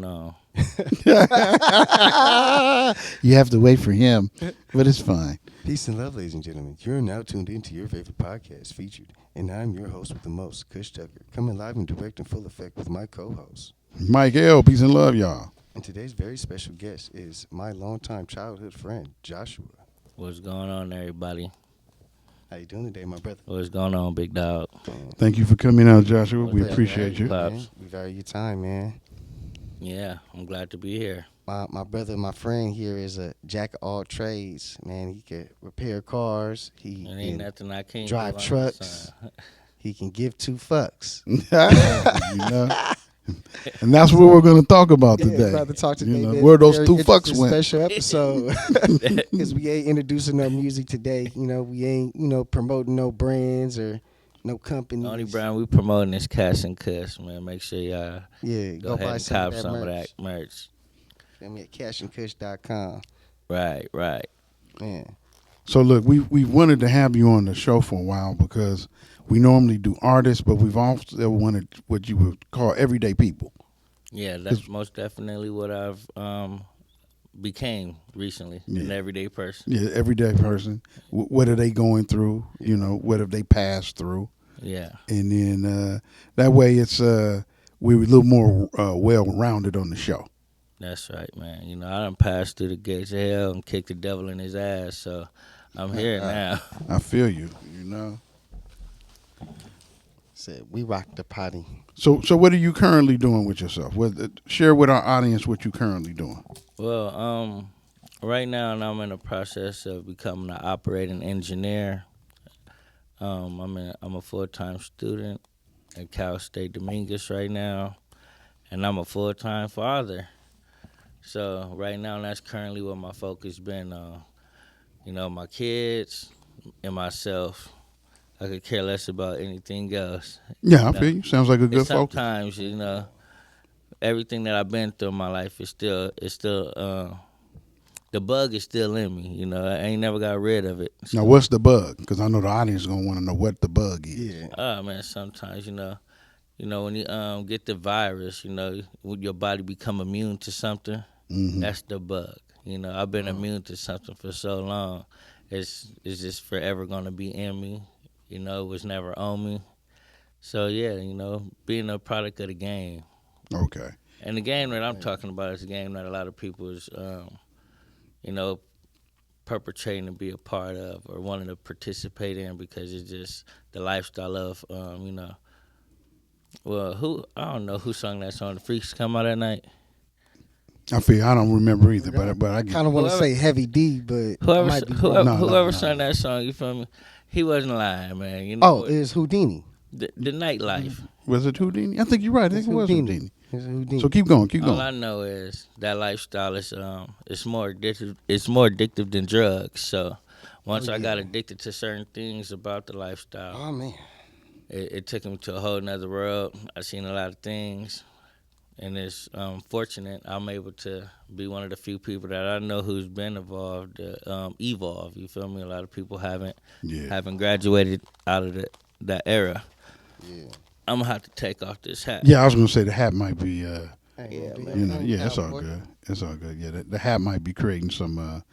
going on? You have to wait for him, but it's fine. Peace and love, ladies and gentlemen. You're now tuned into your favorite podcast featured, and I'm your host with the most, Kush Tucker, coming live and direct in full effect with my co-host. Mike L, peace and love, y'all. And today's very special guest is my longtime childhood friend, Joshua. What's going on, everybody? How you doing today, my brother? What's going on, big dog? Thank you for coming out, Joshua. We What's up, appreciate you. Pops. Man, we value your time, man. Yeah, I'm glad to be here. My brother, my friend here is a jack of all trades, man. He can repair cars. He It ain't can nothing I can't drive do under the trucks. sun. He can give two fucks. You know? And that's what we're going to talk about today. About to talk today. You know, man. where those Very two fucks interesting went. Special episode because we ain't introducing no music today. You know, we ain't promoting no brands or no companies. The only brand we promoting is Cash and Cuss, man. Make sure y'all Yeah, go ahead buy and some cop of some of merch. that merch. Feel me at cashandkush.com. Right. Man, So look, we wanted to have you on the show for a while because we normally do artists, but we've also wanted what you would call everyday people. Yeah, that's most definitely what I've became recently, an Yeah. everyday person. Yeah, everyday person. What are they going through? You know, what have they passed through? Yeah. And then that way it's we're a little more well-rounded on the show. That's right, man. You know, I done passed through the gates of hell and kicked the devil in his ass, so I'm here now. I feel you, you know. said we rock the potty. So what are you currently doing with yourself? Share with our audience what you're currently doing. Well, right now I'm in the process of becoming an operating engineer. I'm a full-time student at Cal State Dominguez right now, and I'm a full-time father. So right now that's currently what my focus been on. You know, my kids and myself. I could care less about anything else. Yeah, I feel you. Sounds like a good And focus. sometimes, you know, everything that I've been through in my life is still the bug is still in me. You know, I ain't never got rid of it. Now, what's the bug? Because I know the audience is gonna want to know what the bug is. Yeah. Oh man, sometimes you know when you get the virus, you know, when your body become immune to something, Mm-hmm. that's the bug. You know, I've been immune to something for so long. It's just forever gonna be in me. You know, it was never on me. So yeah, you know, being a product of the game. Okay. And the game that I'm talking about is a game that a lot of people is, you know, perpetrating to be a part of or wanting to participate in because it's just the lifestyle of, you know. Well, I don't know who sung that song. The Freaks Come Out at Night. I feel I don't remember either, but I get Kind of want to Whoever- say Heavy D, but I Whoever might be wrong. No. sung that song, you feel me? He wasn't lying, man. You know, Oh, it's Houdini. the nightlife. Was it Houdini? I think you're right. I think It's it was Houdini. Houdini. It's Houdini. So keep going. All I know is that lifestyle is it's more addictive. It's more addictive than drugs. So once I got addicted to certain things about the lifestyle, Oh man. it took me to a whole nother world. I seen a lot of things, and it's fortunate I'm able to be one of the few people that I know who's been evolved. Evolve. You feel me? A lot of people haven't graduated out of that era. Yeah. I'm gonna have to take off this hat. Yeah, I was gonna say the hat might be. Yeah, You know, yeah, it's all good. It's all good. Yeah, the hat might be creating some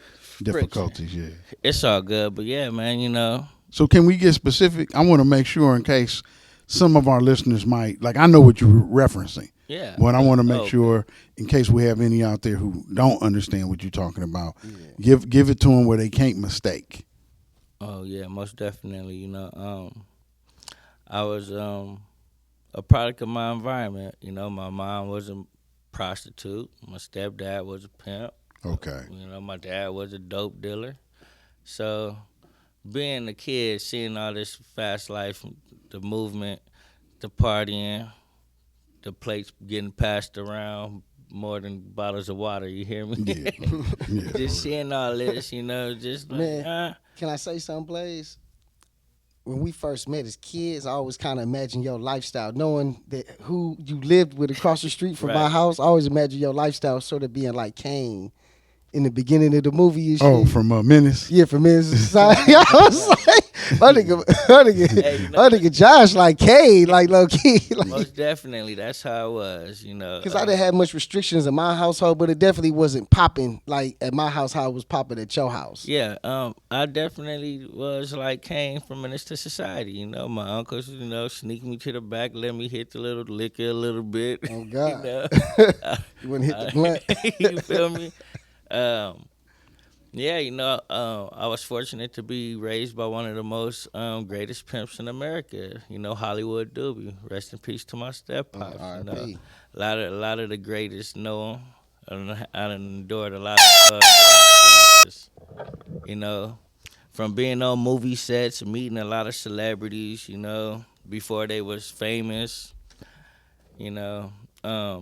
difficulties. Yeah. It's all good, but yeah, man, you know. So can we get specific? I want to make sure in case some of our listeners might I know what you're referencing. Yeah. But I want to make Okay. sure in case we have any out there who don't understand what you're talking about, give it to them where they can't mistake. Oh yeah, most definitely. You know, I was a product of my environment. You know, my mom was a prostitute. My stepdad was a pimp. Okay. You know, my dad was a dope dealer. So, being a kid, seeing all this fast life, the movement, the partying, the plates getting passed around more than bottles of water. You hear me? Yeah. Yeah. Just seeing all this, you know, just like, Man. Can I say something, Blaze? When we first met as kids, I always kind of imagined your lifestyle, knowing that who you lived with across the street from my Right. house. I always imagined your lifestyle sort of being like Kane in the beginning of the movie. And shit. Oh, from Menace. Yeah, from Men's Society. I was like, Hey, you know, my nigga Josh like Kane, like low key. Like, most definitely, that's how it was. cause I didn't have much restrictions in my household, but it definitely wasn't popping like at my house how it was popping at your house. Yeah, I definitely was like came from Minister to society. My uncles, sneak me to the back, let me hit the little liquor a little bit. Oh you God, know, uh, you wouldn't hit the blunt. you feel me? Um, yeah, I was fortunate to be raised by one of the most greatest pimps in America. Hollywood Doobie. Rest in peace to my step pops. R.I.P. A lot of the greatest know him. I done endured a lot of experiences. You know, from being on movie sets, meeting a lot of celebrities, before they was famous, you know,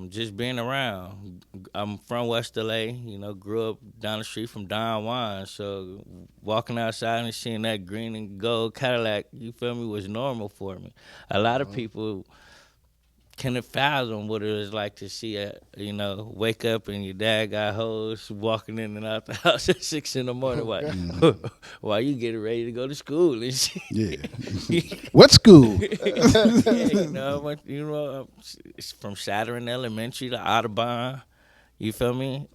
just being around. I'm from West LA, grew up down the street from Don Juan, so walking outside and seeing that green and gold Cadillac, you feel me, was normal for me. A lot of people couldn't fathom what it was like to see wake up and your dad got hoes walking in and out the house at 6 in the morning. Why? Why you getting ready to go to school and shit? Yeah. What school? Yeah, I went, it's from Saturn Elementary to Audubon. You feel me?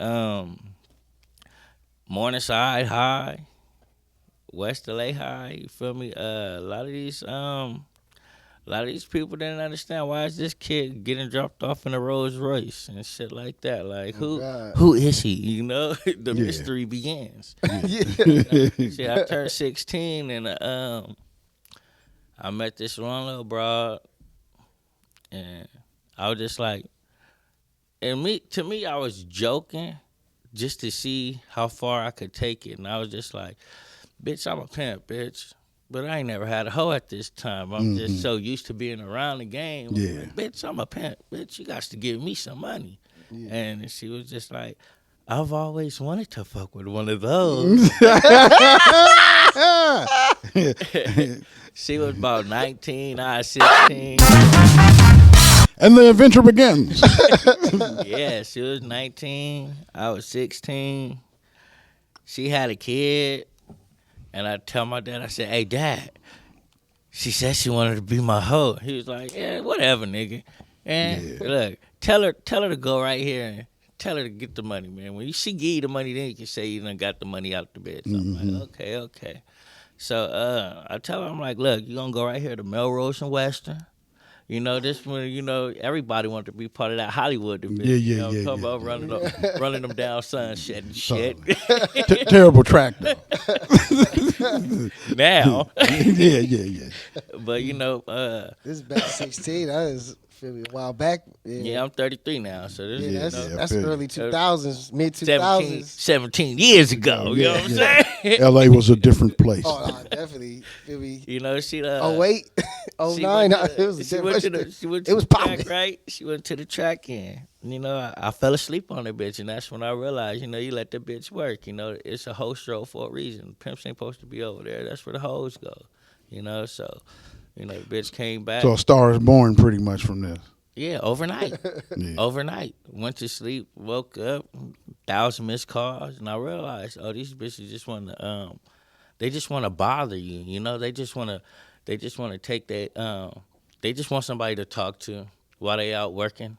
Morningside High, West LA High. You feel me? A lot of these people didn't understand why is this kid getting dropped off in a Rolls Royce and shit like that. Like Oh who God. who is he? The Yeah. mystery begins. Yeah. See, I turned 16 and I met this one little broad and I was just like, and to me, I was joking just to see how far I could take it, and I was just like, bitch, I'm a pimp, bitch. But I ain't never had a hoe at this time. I'm just so used to being around the game. I'm Yeah. like, bitch, I'm a pimp. Bitch, you got to give me some money. Yeah. And she was just like, I've always wanted to fuck with one of those. She was about 19, I was 16. And the adventure begins. Yeah, she was 19, I was 16. She had a kid. And I tell my dad, I said, hey, Dad, she said she wanted to be my hoe. He was like, yeah, whatever, nigga. And Yeah. look, tell her to go right here and tell her to get the money, man. When she give you the money, then you can say you done got the money out the bed. So I'm like, okay. So I tell her, I'm like, look, you going to go right here to Melrose and Western. This one, everybody wanted to be part of that Hollywood division. Yeah. Talking about running them down Sunset and shit. Terrible track, though. Now. Yeah. But This is back 16. That is feel me a while back. yeah, I'm 33 now, so this Yeah, is that's I feel early you. 2000s, mid 17, 2000s. 17 years ago. You know what I'm saying? L.A. was a different place. Oh, no, definitely. Feel me. She Oh wait, she 09. went to- It was a she went to different. the she went to It was the track, popping. right? She went to the track and I fell asleep on that bitch, and that's when I realized you let the bitch work. It's a hoe show for a reason. Pimps ain't supposed to be over there. That's where the hoes go. So the bitch came back. So a star is born pretty much from this. Yeah, overnight. Yeah. Overnight. Went to sleep, woke up, 1,000 missed calls, and I realized, these bitches just want to they just want to bother you. They just want to take that they just want somebody to talk to while they out working.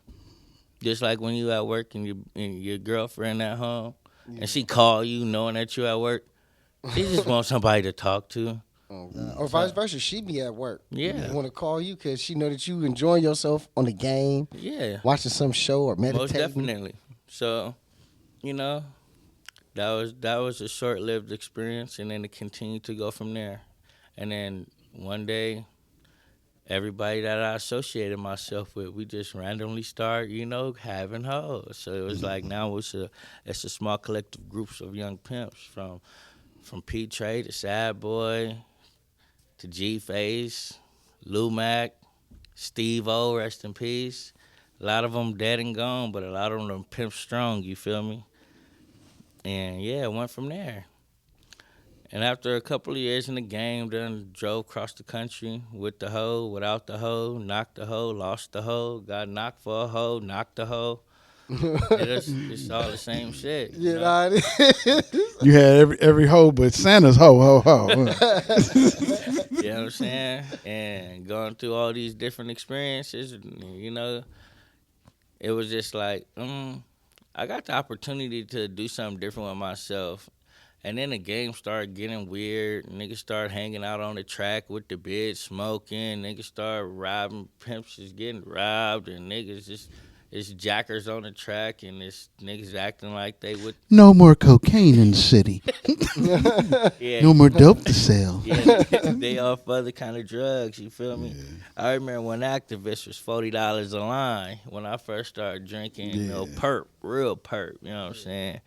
Just like when you at work and your girlfriend at home and she call you knowing that you at work. She just wants somebody to talk to. Oh, God. Or vice versa, she be at work. Yeah. Want to call you because she know that you enjoying yourself on the game, Yeah. watching some show or meditating. Most definitely. So, that was a short-lived experience, and then it continued to go from there. And then one day, everybody that I associated myself with, we just randomly start, having hoes. So it was like now it's a small collective groups of young pimps from P Trey to Sad Boy to G Face, Lou Mac, Steve O, rest in peace. A lot of them dead and gone, but a lot of them are pimp strong. You feel me? And yeah, it went from there. And after a couple of years in the game, then drove across the country with the hoe, without the hoe, knocked the hoe, lost the hoe, got knocked for a hoe, knocked the hoe. It's all the same shit. You You know know? what it is? You had every hoe but Santa's ho. You know what I'm saying? And going through all these different experiences, you know, it was just like, I got the opportunity to do something different with myself. And then the game started getting weird. Niggas started hanging out on the track with the bitch, smoking. Niggas started robbing. Pimps just getting robbed. And niggas just, it's jackers on the track. And it's niggas acting like they would, No more cocaine in the city. yeah. No more dope to sell. Yeah, they off other kind of drugs. You feel me? I remember when activists was $40 a line when I first started drinking. You know, Yeah. perp, real perp. You know what I'm saying?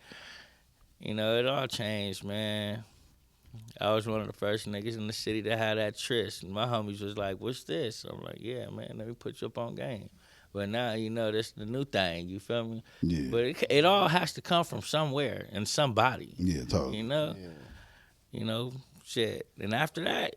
You know, it all changed, man. I was one of the first niggas in the city to have that tryst. And my homies was like, "What's this?" I'm like, "Yeah, man, let me put you up on game." But now, you know, that's the new thing. You feel me? Yeah. But it all has to come from somewhere and somebody. Yeah, totally. You know? You know, shit. And after that,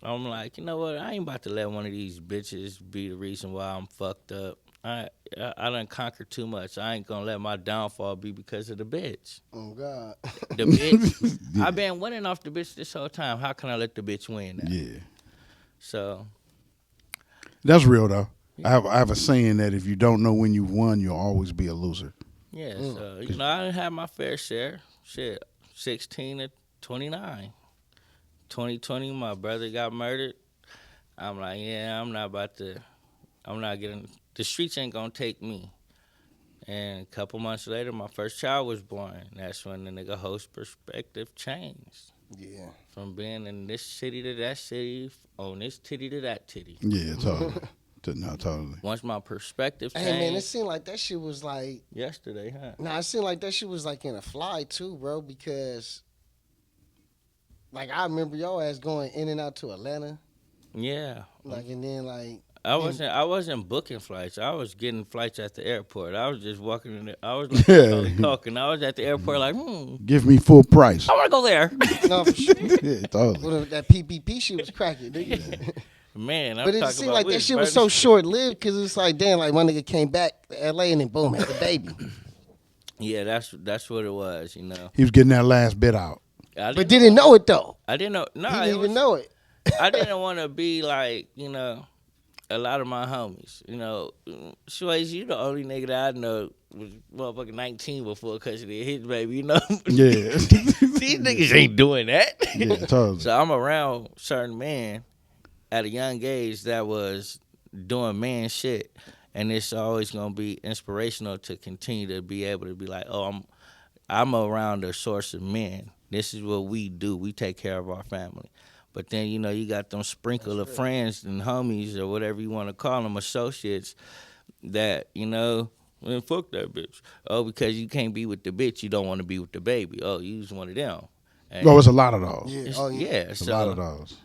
I'm like, you know what? I ain't about to let one of these bitches be the reason why I'm fucked up. I done conquered too much. I ain't gonna let my downfall be because of the bitch. Oh God. The bitch. I've been winning off the bitch this whole time. How can I let the bitch win now? Yeah. So That's real though. I have a saying that if you don't know when you've won, you'll always be a loser. yeah, so you know, I done had my fair share. Shit. 16 to 29. 2020, my brother got murdered. I'm like, yeah, I'm not getting, the streets ain't gonna take me. And a couple months later, my first child was born. That's when the nigga host perspective changed. Yeah. From being in this city to that city, on this titty to that titty. Yeah, totally. No, totally. Once my perspective changed. Hey man, it seemed like that shit was like. Yesterday, huh? Nah, it seemed like that shit was like in a fly too, bro. Because, like, I remember your ass going in and out to Atlanta, Yeah. like, and then like. I wasn't booking flights. I was getting flights at the airport. I was just walking in there. I was like talking. I was at the airport like, Give me full price. I want to go there. No, for sure. Yeah, totally. Well, that PPP shit was cracking, nigga. Man, I'm But it talking seemed about like we that was shit was burning- so short lived because it's like, damn, like my nigga came back to LA and then boom, had the baby. Yeah, that's what it was, you know. He was getting that last bit out. But didn't know it though. I didn't know. No, He didn't it even was- know it. I didn't want to be like, you know, a lot of my homies. You know, Swayze, you the only nigga that I know was motherfucking 19 before custody of his baby, you know? Yeah. These niggas ain't doing that. Yeah, totally. So I'm around certain men at a young age that was doing man shit. And it's always going to be inspirational to continue to be able to be like, oh, I'm around a source of men. This is what we do. We take care of our family. But then, you know, you got them sprinkle of friends and homies or whatever you want to call them, associates that, you know, man, fuck that bitch. Oh, because you can't be with the bitch, you don't want to be with the baby. Oh, you just one of them. And Oh, it's a lot of those. Yeah. it's- Oh, yeah. yeah, It's so, a lot of those.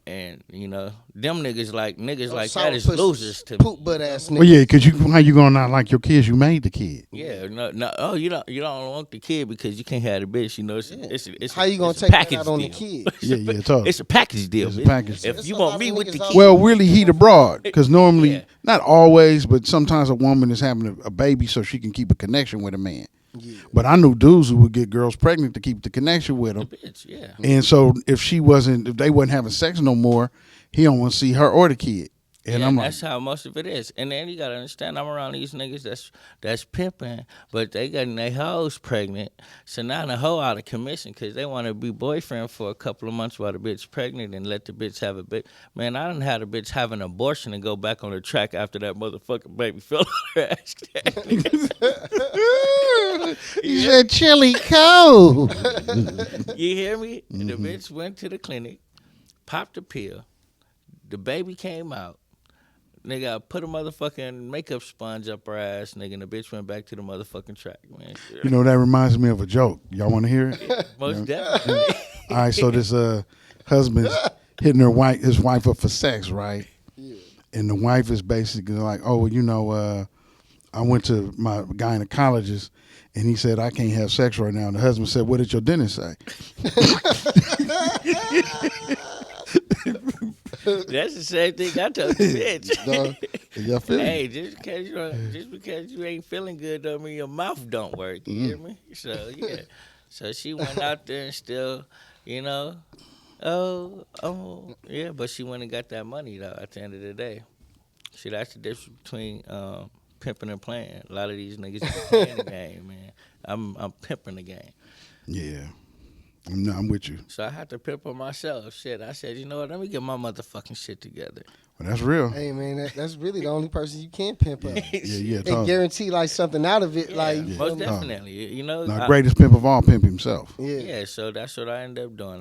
and, you know, them niggas like Those that is sour losers to me. poop butt ass niggas. Well, yeah, because how you gonna not like your kids? You made the kid. Yeah, no. Oh, you don't want the kid because you can't have the bitch. You know, it's How you gonna it's a take that package out on the deal. kid? Yeah, yeah, totally. It's a package deal. It's a bitch. package deal. If There's you a want lot me of with the niggas out kid, Well, really, he the broad, because normally, Yeah. not always, but sometimes a woman is having a baby so she can keep a connection with a man. Yeah. But I knew dudes who would get girls pregnant to keep the connection with them. bitch, yeah. And so if they wasn't having sex no more, he don't want to see her or the kid. And Yeah, I'm like, that's how most of it is. And then you gotta understand, I'm around these niggas that's pimping, but they getting their hoes pregnant. So now the hoe out of commission because they want to be boyfriend for a couple of months while the bitch pregnant and let the bitch have a bit. Man, I done had a bitch have an abortion and go back on the track after that motherfucking baby fell on her ass. he said chili cold. You hear me? And the bitch went to the clinic, popped a pill. The baby came out. Nigga, I put a motherfucking makeup sponge up her ass, nigga, and the bitch went back to the motherfucking track, man. You know, that reminds me of a joke. Y'all want to hear it? Most definitely. All right, so this husband's hitting his wife up for sex, right? Yeah. And the wife is basically like, oh, well, you know, I went to my gynecologist, and he said I can't have sex right now. And the husband said, what did your dentist say? That's the same thing I told the bitch. Yeah, I feel you. Hey, just because you ain't feeling good don't mean your mouth don't work. You hear me? So yeah. So she went out there and still, you know, yeah, but she went and got that money though at the end of the day. See, that's the difference between pimping and playing. A lot of these niggas be playing the game, man. I'm pimping the game. Yeah, I'm with you. So I had to pimp on myself. Shit, I said, you know what? Let me get my motherfucking shit together. Well, that's real. Hey man, that's really the only person you can pimp up. Yeah, And totally. guarantee like something out of it. Yeah, Like most definitely. You know, Now, greatest pimp of all, pimp himself. yeah. yeah. So that's what I ended up doing.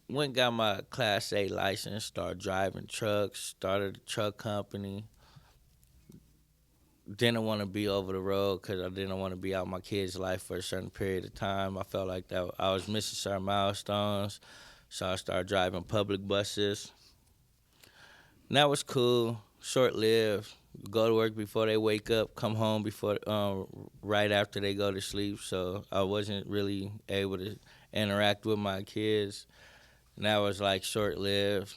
Went got my Class A license, started driving trucks, started a truck company. Didn't want to be over the road because I didn't want to be out my kid's life for a certain period of time. I felt like that I was missing certain milestones, so I started driving public buses. And that was cool, short lived. Go to work before they wake up, come home before right after they go to sleep. So I wasn't really able to interact with my kids. And that was like short lived.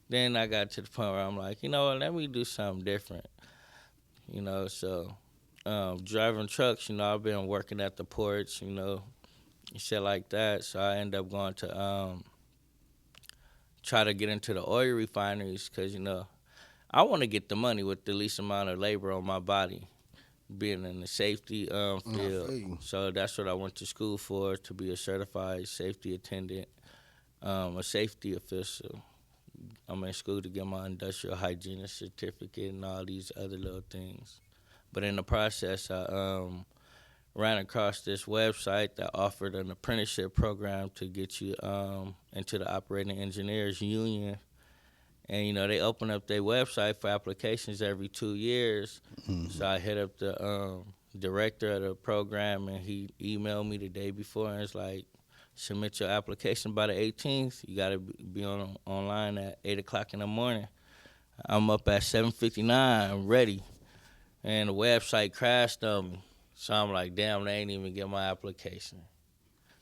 Then I got to the point where I'm like, you know what, let me do something different. So driving trucks, I've been working at the ports, shit like that. So I end up going to try to get into the oil refineries because, I want to get the money with the least amount of labor on my body, being in the safety I field. feel you. So that's what I went to school for, to be a certified safety attendant, a safety official. I'm in school to get my industrial hygienist certificate and all these other little things. But in the process, I ran across this website that offered an apprenticeship program to get you into the operating engineers union. And they open up their website for applications every 2 years. So I hit up the director of the program, and he emailed me the day before, and it's like, submit your application by the 18th. You got to be online at 8 o'clock in the morning. I'm up at 7:59. I'm ready, and the website crashed on me. So I'm like, damn, they ain't even get my application.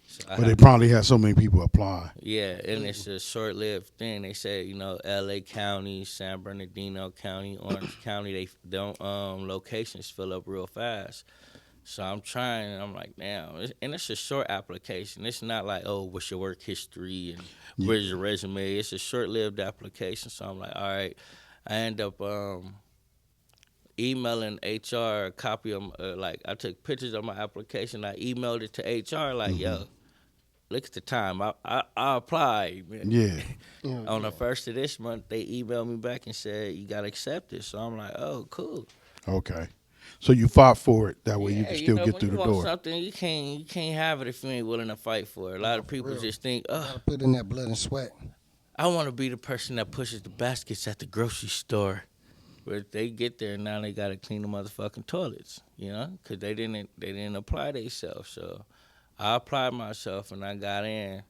So But they probably had so many people apply. yeah, and it's a short-lived thing. They said, L.A. County, San Bernardino County, Orange County, they don't locations fill up real fast. So I'm trying, and I'm like, damn. And it's a short application. It's not like, oh, what's your work history and where's your resume? It's a short-lived application. So I'm like, all right. I end up emailing HR a copy of, I took pictures of my application. I emailed it to HR like, yo, look at the time. I applied. Yeah. On the first of this month, they emailed me back and said, you got accepted. So I'm like, oh, cool. Okay. So you fought for it. That way you Yeah, can still get when through you the want door. something, you can't have it if you ain't willing to fight for it. A lot of people real. just think, oh, Gotta put in that blood and sweat. I want to be the person that pushes the baskets at the grocery store. But they get there, now they got to clean the motherfucking toilets, because they didn't apply themselves. So I applied myself, and I got in.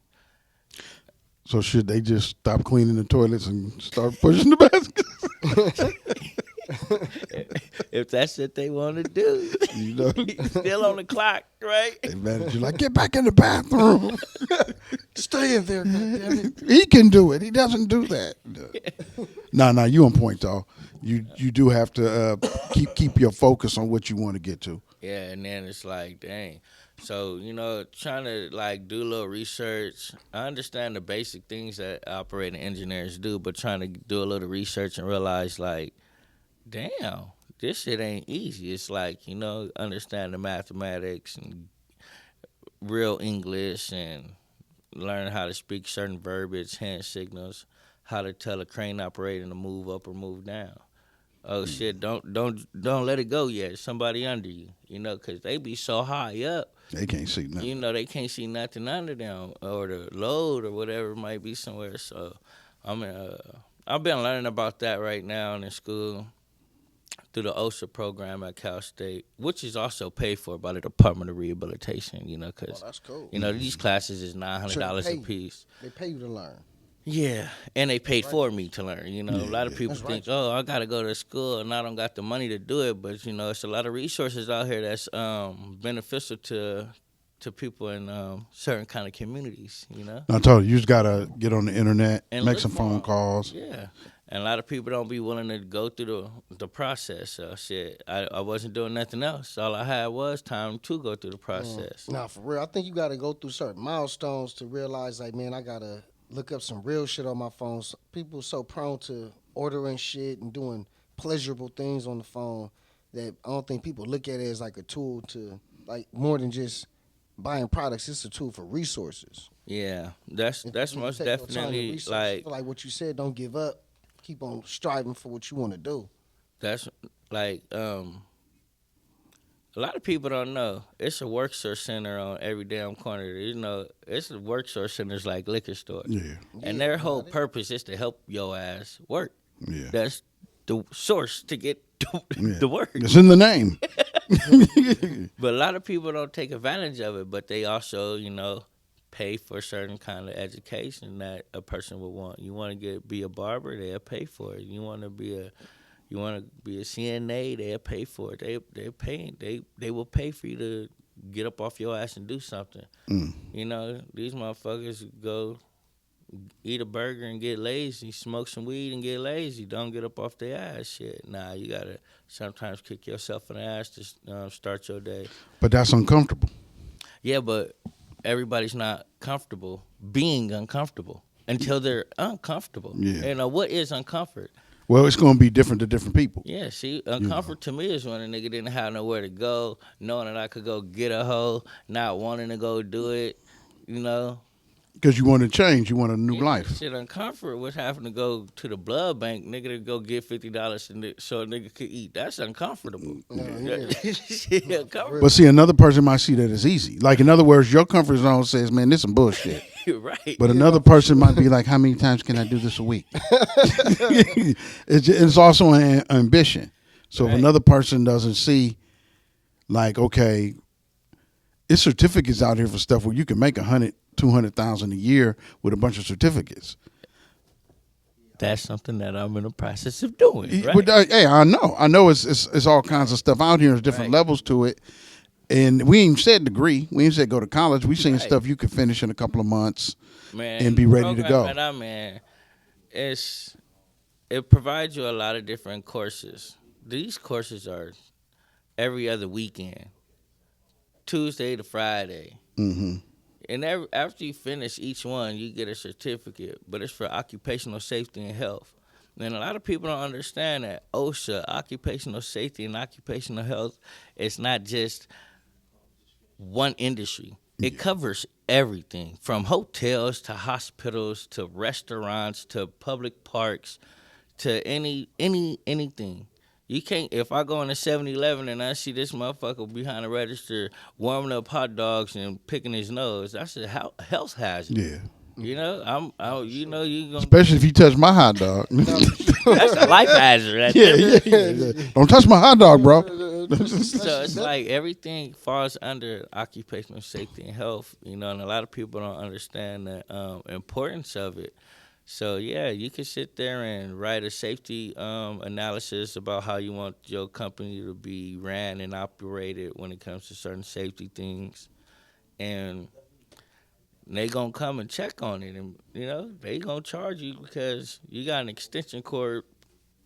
So should they just stop cleaning the toilets and start pushing the baskets? If that's what they want to do. You know, Still on the clock, right? they manager like, get back in the bathroom. Stay in there, goddammit. He can do it. He doesn't do that. No, you on point though. You do have to keep your focus on what you want to get to. Yeah, and then it's like, dang. So, trying to do a little research. I understand the basic things that operating engineers do, but trying to do a little research and realize damn, this shit ain't easy. It's understand the mathematics and real English and learn how to speak certain verbiage, hand signals, how to tell a crane operator to move up or move down. Oh shit! Don't let it go yet. Somebody under you, because they be so high up. They can't see nothing. They can't see nothing under them or the load or whatever it might be somewhere. So, I've been learning about that right now in school through the OSHA program at Cal State, which is also paid for by the Department of Rehabilitation. Because That's cool. these classes is $900 a Hey, piece. they pay you to learn. Yeah, and they paid for me to learn. A lot of people That's think, right. oh, I got to go to school and I don't got the money to do it. But, it's a lot of resources out here that's beneficial to people in certain kind of communities, I told you just gotta get on the internet, And make look some for phone 'em. calls. Yeah. And a lot of people don't be willing to go through the process. So shit, I wasn't doing nothing else. All I had was time to go through the process. Nah, for real. I think you got to go through certain milestones to realize, like, man, I got to look up some real shit on my phone. People so prone to ordering shit and doing pleasurable things on the phone that I don't think people look at it as like a tool to, like, more than just buying products. It's a tool for resources. Yeah, that's When you most take your time and definitely research, like feel like what you said, don't give up. Keep on striving for what you want to do. that's like a lot of people don't know. It's a work source center on every damn corner. You know, it's a work source centers like liquor stores. Yeah, And their whole purpose is to help your ass work. yeah. That's the source to get Yeah. the work. It's in the name. But a lot of people don't take advantage of it, but they also, pay for certain kind of education that a person would want. You want to be a barber, they'll pay for it. You want to be a CNA, they'll pay for it. They will pay for you to get up off your ass and do something. These motherfuckers go eat a burger and get lazy, smoke some weed and get lazy. Don't get up off their ass. Shit. Nah, you gotta sometimes kick yourself in the ass to start your day. But that's uncomfortable. Yeah, but everybody's not comfortable being uncomfortable until they're uncomfortable. Yeah. What is uncomfort? Well, it's going to be different to different people. Yeah, see, uncomfort to me is when a nigga didn't have nowhere to go, knowing that I could go get a hoe, not wanting to go do it, Because you want to change. You want a new life. Shit, uncomfort was having to go to the blood bank, nigga, to go get $50 so a nigga could eat. That's uncomfortable. Shit, uncomfortable. But see, another person might see that as easy. Like, in other words, your comfort zone says, man, this some bullshit. Right. But another person might be like, how many times can I do this a week? It's also an ambition. So if another person doesn't see, like, okay, it's certificates out here for stuff where you can make 200,000 a year with a bunch of certificates. That's something that I'm in the process of doing. Right? But, hey, I know it's all kinds of stuff out here. There's different levels to it. And we ain't said degree. We ain't said go to college. We seen stuff you could finish in a couple of months, and be ready to go. That I'm in, it provides you a lot of different courses. These courses are every other weekend, Tuesday to Friday. Mm-hmm. And after you finish each one, you get a certificate, but it's for occupational safety and health. And a lot of people don't understand that OSHA, occupational safety and occupational health, it's not just one industry. It covers everything from hotels to hospitals to restaurants to public parks to anything. You can't, if I go in a 7-Eleven and I see this motherfucker behind the register warming up hot dogs and picking his nose, that's a health hazard. Yeah. You gonna Especially if you touch my hot dog. that's a life hazard. Yeah. Don't touch my hot dog, bro. So it's like everything falls under occupational safety and health, and a lot of people don't understand the importance of it. So yeah, you can sit there and write a safety analysis about how you want your company to be ran and operated when it comes to certain safety things, and they gonna come and check on it, and they gonna charge you because you got an extension cord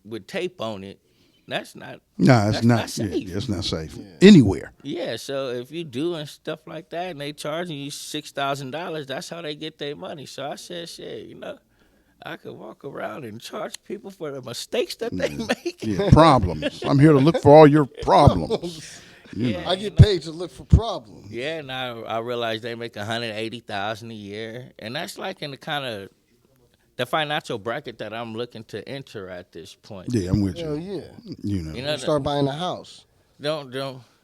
with tape on it. That's not. No, it's not safe. Yeah, it's not safe anywhere. Yeah, so if you doing stuff like that and they charging you $6,000, that's how they get their money. So I said, shit, I could walk around and charge people for the mistakes that they make. Yeah, problems. I'm here to look for all your problems. I get paid to look for problems. Yeah, and I realized they make $180,000 a year, and that's like in the kind of the financial bracket that I'm looking to enter at this point. Yeah, I'm with you. Hell yeah. You Start buying a house. Don't.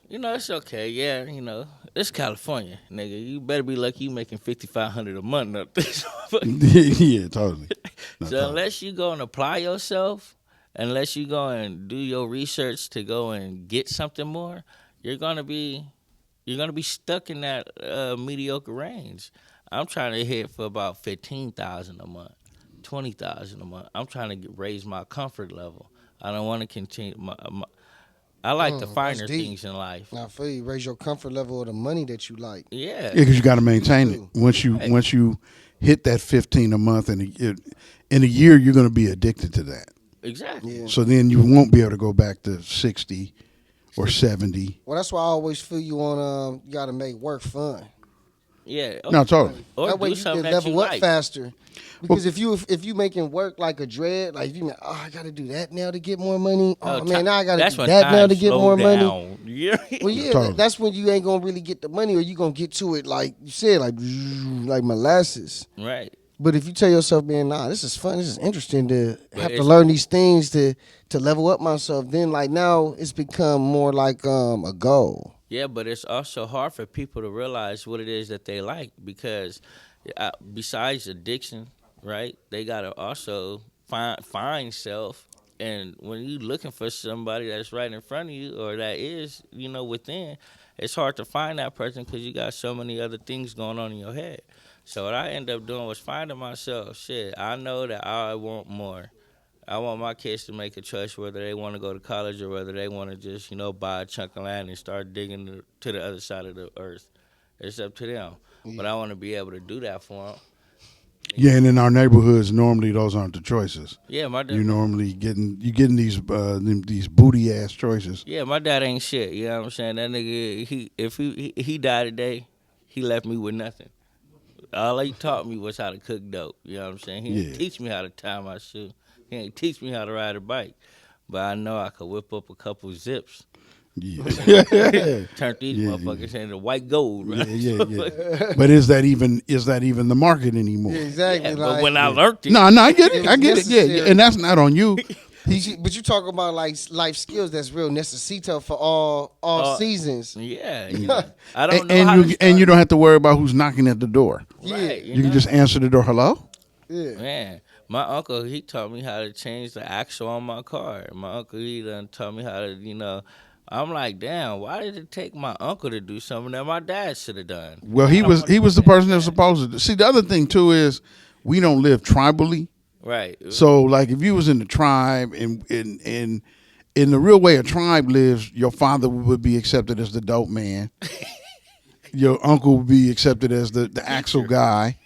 It's okay. Yeah, it's California, nigga. You better be lucky you making $5,500 a month up this. Yeah, totally. So unless you go and apply yourself, unless you go and do your research to go and get something more, you're gonna be stuck in that mediocre range. I'm trying to hit for about $15,000 a month, $20,000 a month. I'm trying to raise my comfort level. I don't want to continue. I like the finer things in life. I feel you. Raise your comfort level of the money that you like. Yeah. Yeah, because you got to maintain it. Once you hit that 15 a month, and in a year you're going to be addicted to that. Exactly. Yeah. So then you won't be able to go back to 60 or 70. Well, that's why I always feel you on. You got to make work fun. Yeah. No, totally. Or That way do you something can that you level up like. faster. Because if you making work like a dread, like if you I got to do that now to get more money. Oh man, now I got to That's do when that now time to get slow more money. down. Yeah. Well, yeah, Totally. that's when you ain't gonna really get the money, or you gonna get to it like you said, like molasses. Right. But if you tell yourself, man, nah, this is fun, this is interesting to have to it's- learn these things to level up myself, then like now it's become more like a goal. Yeah, but it's also hard for people to realize what it is that they like because besides addiction, right? They gotta also find self. And when you looking for somebody that's right in front of you or that is, within, it's hard to find that person because you got so many other things going on in your head. So what I ended up doing was finding myself. Shit, I know that I want more. I want my kids to make a choice whether they want to go to college or whether they want to just, buy a chunk of land and start digging to the other side of the earth. It's up to them. But I want to be able to do that for them. Yeah, and in our neighborhoods, normally those aren't the choices. Yeah, my dad. You normally getting these booty ass choices. Yeah, my dad ain't shit. You know what I'm saying? That nigga, if he died today, he left me with nothing. All he taught me was how to cook dope. You know what I'm saying? He didn't teach me how to tie my shoe. He ain't teach me how to ride a bike. But I know I could whip up a couple zips. Yeah. Turn these motherfuckers into white gold, right? Yeah. But is that even the market anymore? Yeah, exactly. Yeah, like, but when I learned it, No, I get it. It I was get it. Yeah, necessary. and that's not on you. but you talk about like life skills that's real necessito for all seasons. yeah, I don't know And how you to start. and you don't have to worry about who's knocking at the door. Right, You can just answer the door. Hello. Yeah. Man, my uncle, he taught me how to change the axle on my car. My uncle, he done taught me how to, I'm like, damn, why did it take my uncle to do something that my dad should have done? Well, he was the person that was supposed to. See, the other thing too is we don't live tribally. Right. So, like, if you was in the tribe and in the real way a tribe lives, your father would be accepted as the dope man. Your uncle would be accepted as the axle guy.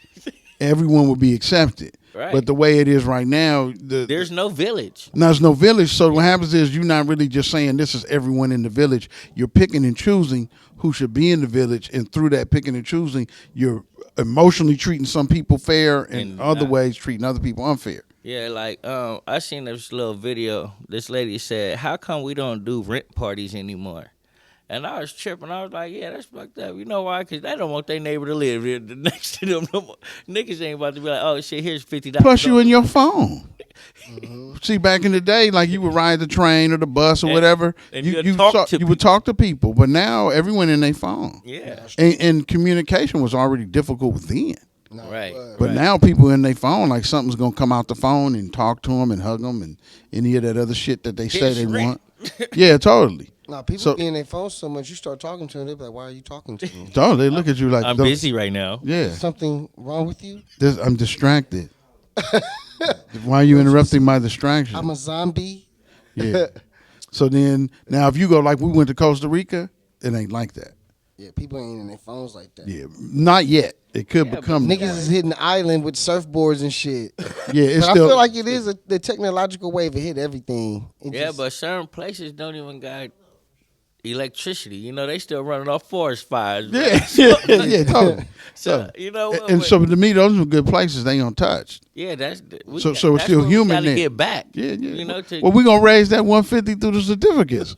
Everyone would be accepted. Right. But the way it is right now, There's no village. there's no village. So what happens is you're not really just saying this is everyone in the village. You're picking and choosing who should be in the village, and through that picking and choosing, you're emotionally treating some people fair and other ways treating other people unfair. Yeah, like I seen this little video. This lady said, "How come we don't do rent parties anymore?" And I was tripping. I was like, "Yeah, that's fucked up. You know why? Because they don't want their neighbor to live here next to them no more. Niggas ain't about to be like, oh shit, here's $50. Plus, you in your phone. See, back in the day, like you would ride the train or the bus or whatever, and you you would talk to people. But now everyone in their phone. Yeah, And communication was already difficult then. No, right. But now people in their phone, like something's gonna come out the phone and talk to them and hug them and any of that other shit that they say Here's they your rent. want. Yeah, totally. Nah, people So- be in their phone so much. You start talking to them, they be like, "Why are you talking to me? Totally. They look at you like I'm don't- busy right now. Yeah, Something wrong with you? I'm distracted. Why are you interrupting my distraction? I'm a zombie." Yeah. So then, now if you go like we went to Costa Rica, it ain't like that. Yeah, people ain't in their phones like that. Yeah, not yet. It could become. that Niggas is way. hitting the island with surfboards and shit. Yeah, it's But still. I feel like it is the technological wave. It hit everything. It Yeah, just- but certain places don't even got electricity. They still running off forest fires. yeah, yeah, totally. So you know what? And so to me, those are good places. They untouched. yeah, that's So it's still human We gotta then. get back. Yeah, yeah. To, Well, we gonna raise that 150 through the certificates.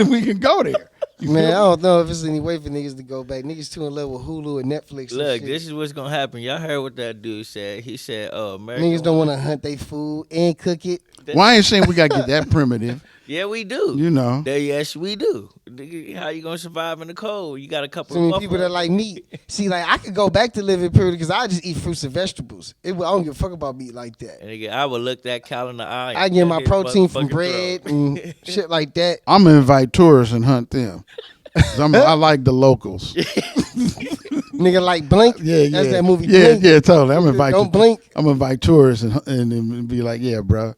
We can go there. You Man, I feel me? don't know if it's any way for niggas to go back. Niggas too in love with Hulu and Netflix. And look, shit. this is what's gonna happen. Y'all heard what that dude said? He said, "Oh, America." Niggas don't want to hunt their food and cook it. Well, I ain't saying we gotta get that primitive. Yeah, we do. You know. Yes, we do. Nigga, how you gonna survive in the cold? You got a couple So many of people that like meat. See, like I could go back to living period because I just eat fruits and vegetables. I don't give a fuck about meat like that. And nigga, I would look that cow in the eye. I get my hit his protein from motherfucking bread throat. and shit like that. I'm gonna invite tourists and hunt them. 'Cause I like the locals. Nigga like Blink. Yeah, That's yeah. that movie. Yeah, Blink. yeah, totally. I'm invite. Don't blink. I'm gonna invite tourists and be like, yeah, bro.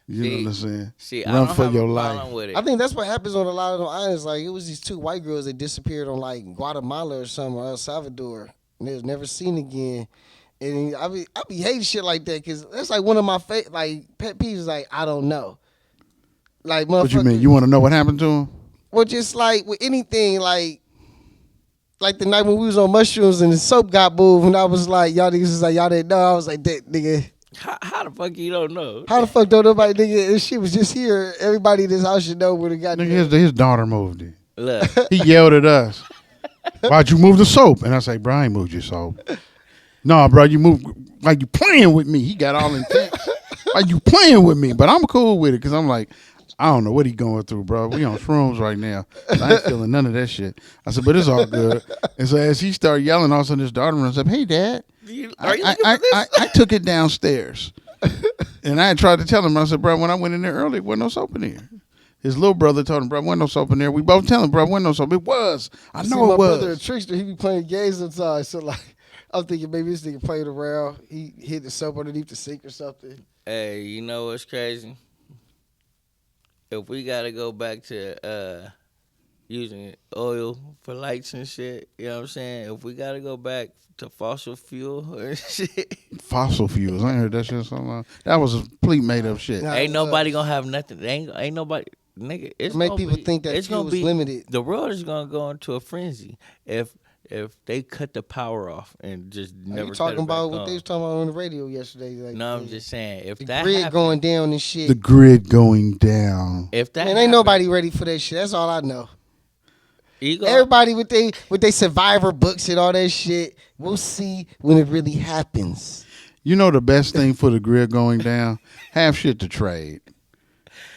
You know See- what I'm saying? See, I Run don't for have your a life. problem with it. I think that's what happens on a lot of them islands. Like it was these two white girls that disappeared on like Guatemala or something or El Salvador, and they was never seen again. And I be hating shit like that because that's like one of my like pet peeves. Like I don't know, like What you mean? motherfucker. You want to know what happened to him? Well, just like with anything, like the night when we was on mushrooms and the soap got moved, and I was like, y'all niggas was like, y'all didn't know. I was like, that nigga. How the fuck you don't know? How the fuck don't nobody nigga? If she was just here, everybody in this house should know where the Nigga, goddamn. his daughter moved it. Look, He yelled at us. Why'd you move the soap? And I say, bro, I ain't moved your soap. No, bro, you moved like you playing with me. He got all intense. Like you playing with me, but I'm cool with it because I'm like, I don't know what he going through, bro. We on shrooms right now. I ain't feeling none of that shit. I said, but it's all good. And so as he started yelling, all of a sudden his daughter runs up, hey, Dad. are you looking for this? I took it downstairs. And I had tried to tell him, I said, bro, when I went in there earlier, wasn't no soap in there. His little brother told him, bro, wasn't no soap in there. We both tell him, bro, wasn't no soap. It was. I See, know my it brother a was. trickster. He be playing games sometimes. So like, I was thinking maybe this nigga played around. He hid the soap underneath the sink or something. Hey, you know what's crazy? If we gotta go back to using oil for lights and shit, you know what I'm saying? If we gotta go back to fossil fuel or shit, Fossil fuels. I ain't heard that shit in so long. That was a complete made up shit. Nah, ain't nobody gonna have nothing. Ain't nobody, nigga. It's Make gonna people be, think that it's fuel gonna is be limited. The world is gonna go into a frenzy if they cut the power off and just Are never. you talking cut it about back what on. they was talking about on the radio yesterday? Like, No, I'm just saying if the that grid happened, going down and shit. The grid going down. if that Man, ain't happened, nobody ready for that shit. That's all I know. you go, Everybody with they survivor books and all that shit. We'll see when it really happens. You know the best thing for the grid going down? Have shit to trade.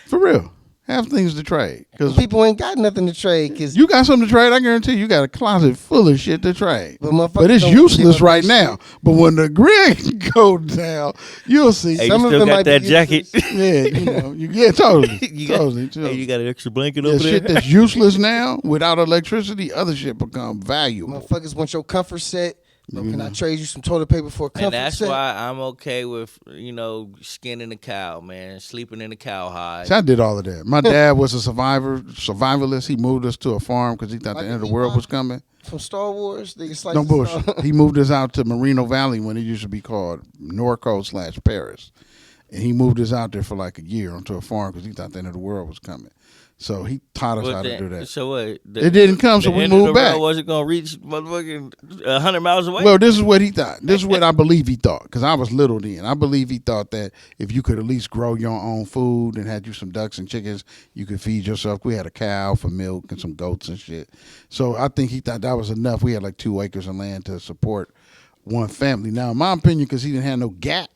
For real. Have things to trade. Because People ain't got nothing to trade because you got something to trade, I guarantee you got a closet full of shit to trade. But motherfuckers But it's don't give useless up right that now. But when the grid goes down, you'll see. hey, some you of still them got might be that jacket. useless. Yeah, you know, totally. You got- totally. Hey, you got an extra blanket Yeah, over there? shit that's useless now, without electricity, other shit become valuable. Motherfuckers want your comfort set. Bro, You can I know. trade you some toilet paper for a comfort And that's set? why I'm okay with skinning a cow, man, sleeping in a cowhide. See, I did all of that. My dad was a survivalist. He moved us to a farm because he thought Like the end of the an world Ewok? was coming. From Star Wars, they slice No the bullshit. Star- He moved us out to Merino Valley when it used to be called Norco/Paris. And he moved us out there for like a year onto a farm because he thought the end of the world was coming. So he taught us how to do that. So what? It didn't come, so the we end of moved the back. road wasn't gonna reach motherfucking 100 miles away. Well, this is what he thought. This is what I believe he thought because I was little then. I believe he thought that if you could at least grow your own food and had you some ducks and chickens, you could feed yourself. We had a cow for milk and some goats and shit. So I think he thought that was enough. We had like 2 acres of land to support one family. Now, in my opinion, because he didn't have no gap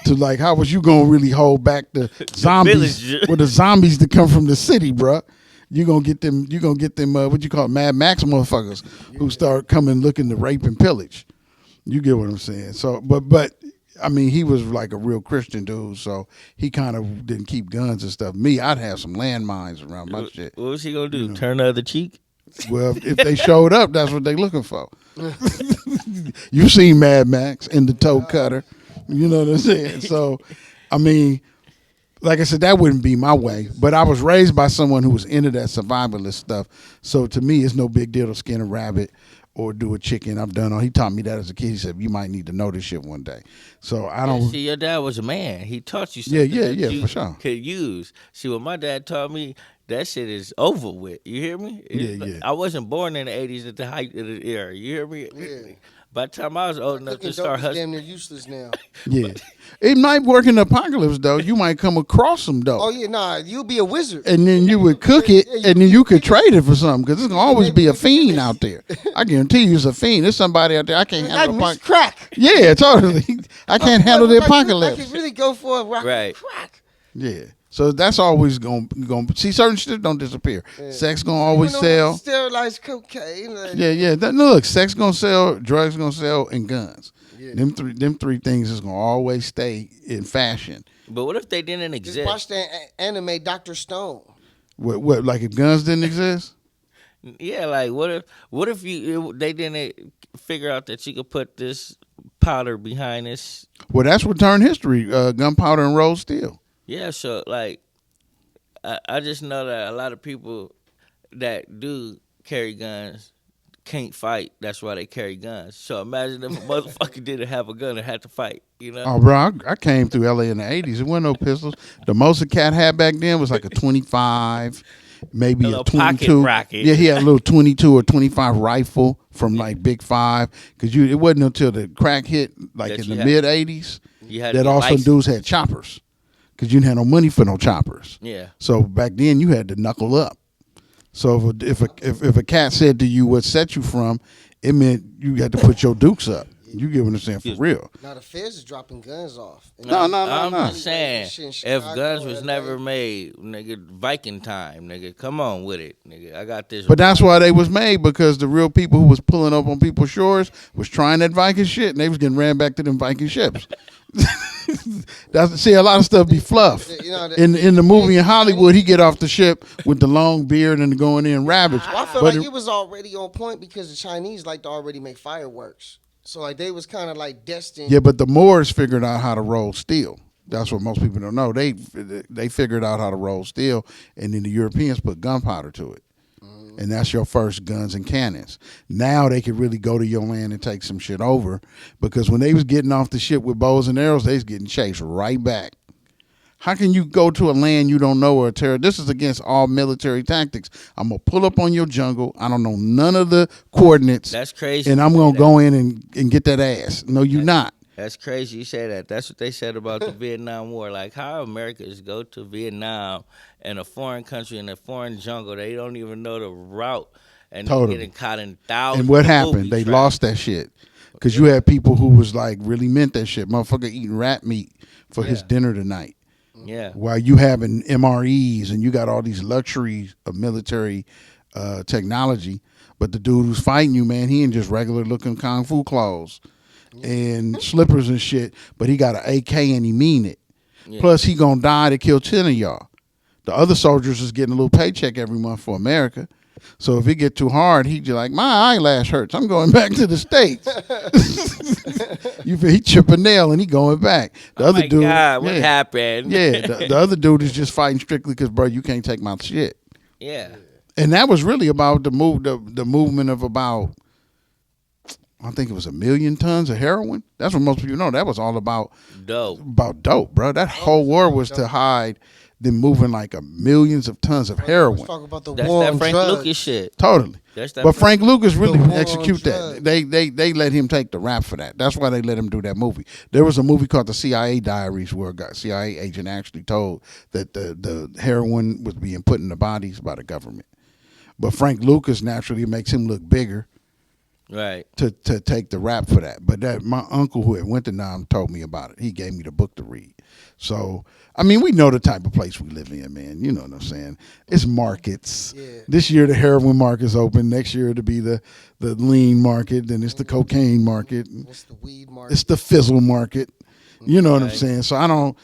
to like, how was you gonna really hold back the zombies? village. Well, the zombies that come from the city, bruh. You gonna get them. You gonna get them. What you call it, Mad Max motherfuckers who start coming looking to rape and pillage. You get what I'm saying? So, but I mean, he was like a real Christian dude, so he kind of didn't keep guns and stuff. Me, I'd have some landmines around my shit. What was he gonna do? Turn the other cheek? Well, if they showed up, that's what they looking for. You seen Mad Max in the toe cutter. You know what I'm saying? So, I mean, like I said, that wouldn't be my way. But I was raised by someone who was into that survivalist stuff. So to me, it's no big deal to skin a rabbit or do a chicken. I've done all. He taught me that as a kid. He said, you might need to know this shit one day. So I don't. See, your dad was a man. He taught you Yeah, something that you for sure. could use. See, what my dad taught me, that shit is over with. You hear me? Yeah. I wasn't born in the 80s at the height of the era. You hear me? Yeah. By the time I was old enough Cooking to start dope is hustling. damn near useless now. Yeah. It might work in the apocalypse, though. You might come across some dope. Oh yeah, nah, you'll be a wizard. And then you would cook it, and then you could trade it for something, because there's going to always be a fiend out there. I guarantee you it's a fiend. There's somebody out there. I can't Like handle Miss the Crack. Yeah, totally. I can't handle the I apocalypse. can really go for a rock Right. crack. Yeah. So that's always going to see, certain shit don't disappear. Sex going to always sell. Sterilized cocaine. Yeah. Look, sex going to sell, drugs going to sell, and guns. Yeah. Them three things is going to always stay in fashion. But what if they didn't Just exist? watch that anime, Dr. Stone. What, like if guns didn't exist? Yeah, like what if they didn't figure out that you could put this powder behind this? Well, that's what turned history, gunpowder and rolled steel. Yeah, so like I just know that a lot of people that do carry guns can't fight. That's why they carry guns. So imagine if a motherfucker didn't have a gun and had to fight. You know? Oh, bro, I came through LA in the 80s. There wasn't no pistols. The most a cat had back then was like a 25, A maybe a little pocket 22. rocket. Yeah, he had a little 22 or 25 rifle from like Big Five. Because it wasn't until the crack hit, like That in you the had- mid 80s, You had to that get all some licensed. dudes had choppers. Because you didn't have no money for no choppers. Yeah. So back then you had to knuckle up. So if a cat said to you what set you from, it meant you had to put your dukes up. You get what I'm saying, for real. Now the feds is dropping guns off. And No. I'm no. just saying, Shit in if Chicago, guns was LA. never made, nigga, Viking time, nigga, come on with it, nigga. I got this. But that's why they was made, because the real people who was pulling up on people's shores was trying that Viking shit, and they was getting ran back to them Viking ships. See, a lot of stuff be fluff. You know, In the movie in Hollywood, he get off the ship with the long beard and going in ravaged. Well, I feel But like it was already on point because the Chinese like to already make fireworks. So like they was kind of like destined. yeah, but the Moors figured out how to roll steel. That's what most people don't know. They figured out how to roll steel, and then the Europeans put gunpowder to it. And that's your first guns and cannons. Now they could really go to your land and take some shit over, because when they was getting off the ship with bows and arrows, they was getting chased right back. How can you go to a land you don't know or a terror? This is against all military tactics. I'm going to pull up on your jungle. I don't know none of the coordinates. That's crazy. And I'm going to go in and get that ass. No, you not. That's crazy you say that. That's what they said about the Vietnam War. Like, how Americans go to Vietnam in a foreign country, in a foreign jungle. They don't even know the route. And Totally. they're getting caught in thousands And what of happened? booby They traps. lost that shit. Because you had people who was like really meant that shit. Motherfucker eating rat meat for his dinner tonight. Yeah. While you having MREs and you got all these luxuries of military technology, but the dude who's fighting you, man, he in just regular looking kung fu clothes and slippers and shit, but he got an AK and he mean it. Yeah. Plus he gonna die to kill 10 of y'all. The other soldiers is getting a little paycheck every month for America. So if it get too hard, he just like, my eyelash hurts. I'm going back to the States. He chip a nail and he going back. The other my dude, God, what yeah. happened? Yeah, the other dude is just fighting strictly because, bro, you can't take my shit. Yeah. And that was really about the movement of about, I think it was 1 million tons of heroin. That's what most people know. That was all about Dope. dope, bro. That whole war was to hide them moving like millions of tons of heroin. Let's talk about the That's war that on Frank drugs. Lucas shit. Totally. That's that But Frank Lucas really war on execute that. drugs. They let him take the rap for that. That's why they let him do that movie. There was a movie called The CIA Diaries where a CIA agent actually told that the heroin was being put in the bodies by the government. But Frank Lucas naturally makes him look bigger Right. to take the rap for that. But that my uncle who had went to Nam told me about it. He gave me the book to read. So I mean, we know the type of place we live in, man. You know what I'm saying? It's markets. Yeah. This year the heroin market's open. Next year it'll be the lean market. Then it's the cocaine market. It's the weed market. It's the fizzle market. You know what I'm Right. saying? So I don't.